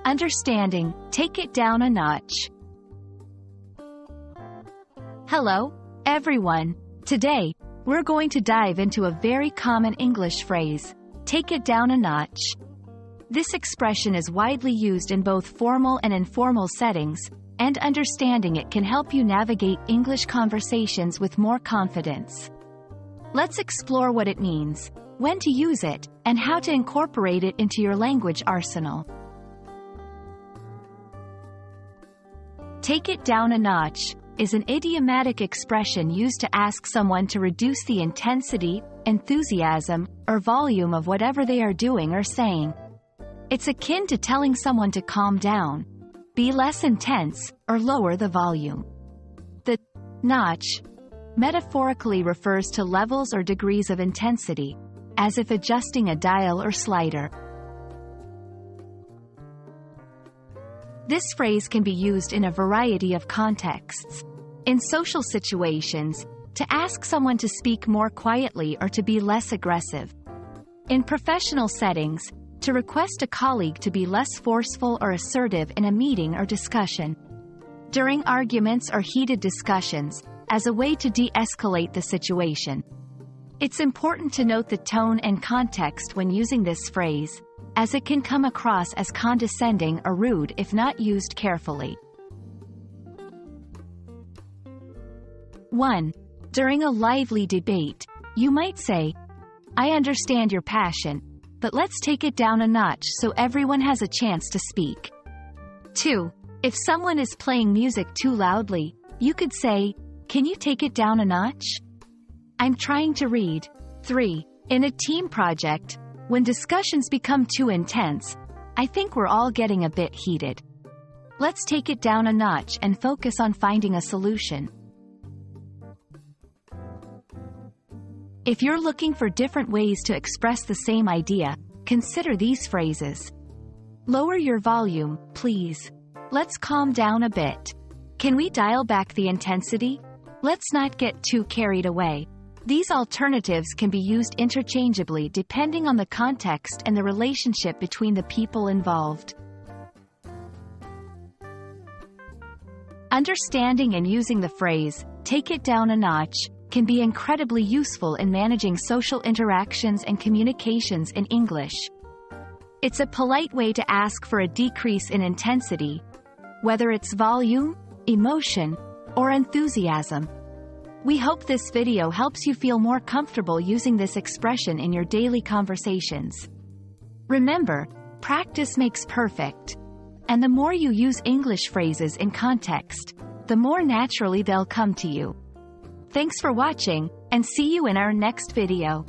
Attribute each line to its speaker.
Speaker 1: Understanding, take it down a notch. Hello, everyone. Today, we're going to dive into a very common English phrase, take it down a notch. This expression is widely used in both formal and informal settings, and understanding it can help you navigate English conversations with more confidence. Let's explore what it means, when to use it, and how to incorporate it into your language arsenal. Take it down a notch is an idiomatic expression used to ask someone to reduce the intensity, enthusiasm, or volume of whatever they are doing or saying. It's akin to telling someone to calm down, be less intense, or lower the volume. The notch metaphorically refers to levels or degrees of intensity, as if adjusting a dial or slider. This phrase can be used in a variety of contexts. In social situations, to ask someone to speak more quietly or to be less aggressive. In professional settings, to request a colleague to be less forceful or assertive in a meeting or discussion. During arguments or heated discussions, as a way to de-escalate the situation. It's important to note the tone and context when using this phrase, as it can come across as condescending or rude if not used carefully. 1. During a lively debate, you might say, "I understand your passion, but let's take it down a notch so everyone has a chance to speak." 2. If someone is playing music too loudly, you could say, "Can you take it down a notch? I'm trying to read." 3. In a team project, when discussions become too intense, I think we're all getting a bit heated. Let's take it down a notch and focus on finding a solution. If you're looking for different ways to express the same idea, consider these phrases. Lower your volume, please. Let's calm down a bit. Can we dial back the intensity? Let's not get too carried away. These alternatives can be used interchangeably depending on the context and the relationship between the people involved. Understanding and using the phrase, take it down a notch, can be incredibly useful in managing social interactions and communications in English. It's a polite way to ask for a decrease in intensity, whether it's volume, emotion, or enthusiasm. We hope this video helps you feel more comfortable using this expression in your daily conversations. Remember, practice makes perfect. And the more you use English phrases in context, the more naturally they'll come to you. Thanks for watching, and see you in our next video.